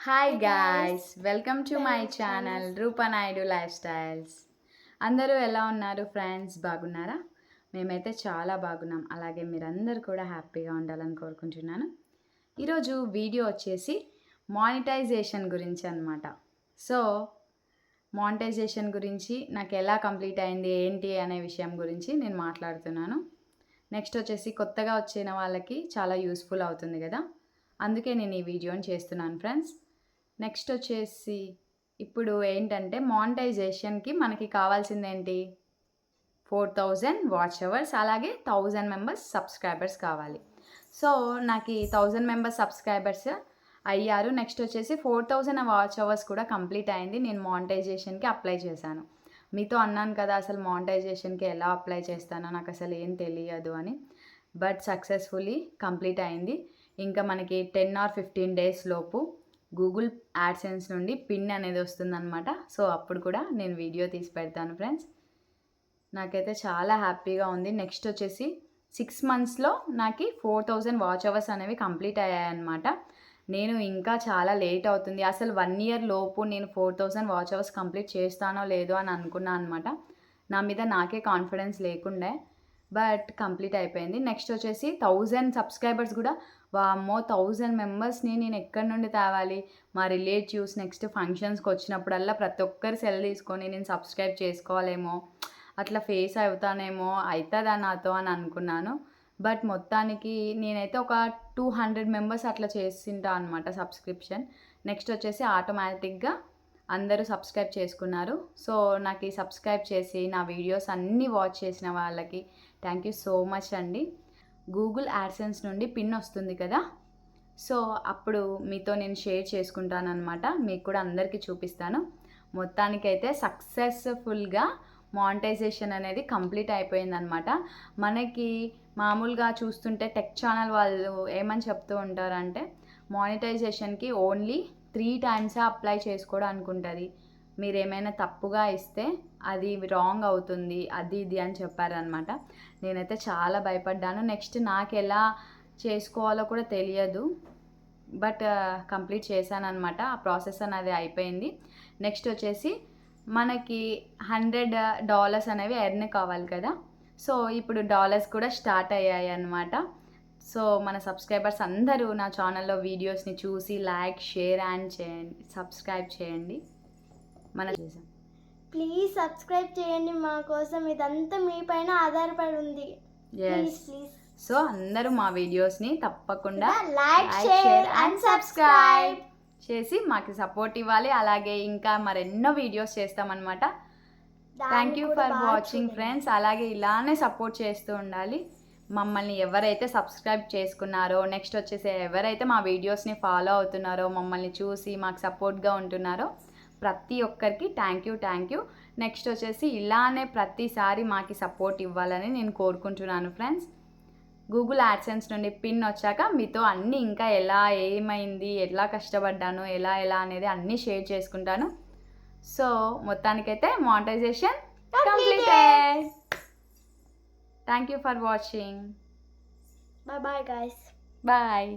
Hi guys, welcome to my channel Roopa Naidu lifestyles. అందరూ ఎలా ఉన్నారు ఫ్రెండ్స్? బాగున్నారా? మేమైతే చాలా బాగున్నాం. అలాగే మీరందరూ కూడా హ్యాపీగా ఉండాలని కోరుకుంటున్నాను. ఈరోజు వీడియో వచ్చేసి మానిటైజేషన్ గురించి అనమాట. సో మానిటైజేషన్ గురించి నాకు ఎలా కంప్లీట్ అయింది ఏంటి అనే విషయం గురించి నేను మాట్లాడుతున్నాను. నెక్స్ట్ వచ్చేసి కొత్తగా వచ్చిన వాళ్ళకి చాలా యూస్ఫుల్ అవుతుంది కదా, అందుకే నేను ఈ వీడియోని చేస్తున్నాను ఫ్రెండ్స్. నెక్స్ట్ వచ్చేసి ఇప్పుడు ఏంటంటే మానిటైజేషన్కి మనకి కావాల్సింది ఏంటి? 4000 వాచ్ అవర్స్, అలాగే 1000 మెంబర్స్ సబ్స్క్రైబర్స్ కావాలి. సో నాకు ఈ 1000 మెంబర్స్ సబ్స్క్రైబర్స్ అయ్యారు. నెక్స్ట్ వచ్చేసి 4000 వాచ్ అవర్స్ కూడా కంప్లీట్ అయింది. నేను మానిటైజేషన్కి అప్లై చేశాను. మీతో అన్నాను కదా అసలు మానిటైజేషన్కి ఎలా అప్లై చేస్తానో నాకు అసలు ఏం తెలియదు అని. బట్ సక్సెస్ఫుల్లీ కంప్లీట్ అయింది. ఇంకా మనకి 10 or 15 డేస్ లోపు గూగుల్ యాడ్సెన్స్ నుండి పిన్ అనేది వస్తుందన్నమాట. సో అప్పుడు కూడా నేను వీడియో తీసి పెడతాను ఫ్రెండ్స్. నాకైతే చాలా హ్యాపీగా ఉంది. నెక్స్ట్ వచ్చేసి 6 monthsలో నాకు 4000 వాచ్ అవర్స్ అనేవి కంప్లీట్ అయ్యాయన్నమాట. నేను ఇంకా చాలా లేట్ అవుతుంది, అసలు 1 year లోపు నేను 4000 వాచ్ అవర్స్ కంప్లీట్ చేస్తానో లేదో అని అనుకున్నాను అనమాట. నా మీద నాకే కాన్ఫిడెన్స్ లేకుండే, బట్ కంప్లీట్ అయిపోయింది. నెక్స్ట్ వచ్చేసి 1000 సబ్స్క్రైబర్స్ కూడా, వామ్మో 1000 మెంబర్స్ని నేను ఎక్కడి నుండి తేవాలి? మా రిలేటివ్స్ నెక్స్ట్ ఫంక్షన్స్కి వచ్చినప్పుడల్లా ప్రతి ఒక్కరు సెల్ తీసుకొని నేను సబ్స్క్రైబ్ చేసుకోవాలేమో, అట్లా ఫేస్ అవుతానేమో, అవుతుందా నాతో అని అనుకున్నాను. బట్ మొత్తానికి నేనైతే ఒక 200 మెంబర్స్ అట్లా చేసింటా అనమాట సబ్స్క్రిప్షన్. నెక్స్ట్ వచ్చేసి ఆటోమేటిక్గా అందరూ సబ్స్క్రైబ్ చేసుకున్నారు. సో నాకు ఈ సబ్స్క్రైబ్ చేసి నా వీడియోస్ అన్నీ వాచ్ చేసిన వాళ్ళకి థ్యాంక్ యూ సో మచ్ అండి. గూగుల్ యాడ్సెన్స్ నుండి పిన్ వస్తుంది కదా, సో అప్పుడు మీతో నేను షేర్ చేసుకుంటాను అనమాట. మీకు కూడా అందరికీ చూపిస్తాను. మొత్తానికైతే సక్సెస్ఫుల్గా మానిటైజేషన్ అనేది కంప్లీట్ అయిపోయిందనమాట. మనకి మామూలుగా చూస్తుంటే టెక్ ఛానల్ వాళ్ళు ఏమని చెప్తూ ఉంటారంటే మానిటైజేషన్కి ఓన్లీ 3 times అప్లై చేసుకోవడానికి ఉంటుంది, మీరు ఏమైనా తప్పుగా ఇస్తే అది రాంగ్ అవుతుంది, అది ఇది అని చెప్పారనమాట. నేనైతే చాలా భయపడ్డాను. నెక్స్ట్ నాకు ఎలా చేసుకోవాలో కూడా తెలియదు, బట్ కంప్లీట్ చేశాను అనమాట. ఆ ప్రాసెస్ అనేది అయిపోయింది. నెక్స్ట్ వచ్చేసి మనకి $100 అనేవి ఎర్న్ కావాలి కదా, సో ఇప్పుడు డాలర్స్ కూడా స్టార్ట్ అయ్యాయి అన్నమాట. సో మన సబ్స్క్రైబర్స్ అందరూ నా ఛానల్లో వీడియోస్ని చూసి లైక్, షేర్ అండ్ చేయండి, సబ్స్క్రైబ్ చేయండి. చేసాం, ప్లీజ్ సబ్స్క్రైబ్ చేయండి. మా కోసం ఇదంతా మీ పైన ఆధారపడి ఉంది. ప్లీజ్. సో అందరూ మా వీడియోస్ని తప్పకుండా లైక్, షేర్ అండ్ సబ్స్క్రైబ్ చేసి మాకు సపోర్ట్ ఇవ్వాలి. అలాగే ఇంకా మరెన్నో వీడియోస్ చేస్తామన్నమాట. Thank you for watching friends. అలాగే ఇలానే సపోర్ట్ చేస్తూ ఉండాలి. మమ్మల్ని ఎవరైతే సబ్స్క్రైబ్ చేసుకున్నారో, నెక్స్ట్ వచ్చేసి ఎవరైతే మా వీడియోస్ని ఫాలో అవుతున్నారో, మమ్మల్ని చూసి మాకు సపోర్ట్గా ఉంటున్నారో ప్రతి ఒక్కరికి థ్యాంక్ యూ. నెక్స్ట్ వచ్చేసి ఇలానే ప్రతిసారి మాకు సపోర్ట్ ఇవ్వాలని నేను కోరుకుంటున్నాను ఫ్రెండ్స్. గూగుల్ యాడ్సెన్స్ నుండి పిన్ వచ్చాక మీతో అన్నీ ఇంకా ఎలా ఏమైంది, ఎలా కష్టపడ్డాను, ఎలా అనేది అన్నీ షేర్ చేసుకుంటాను. సో మొత్తానికైతే monetization completed. Thank you for watching. Bye bye guys. Bye.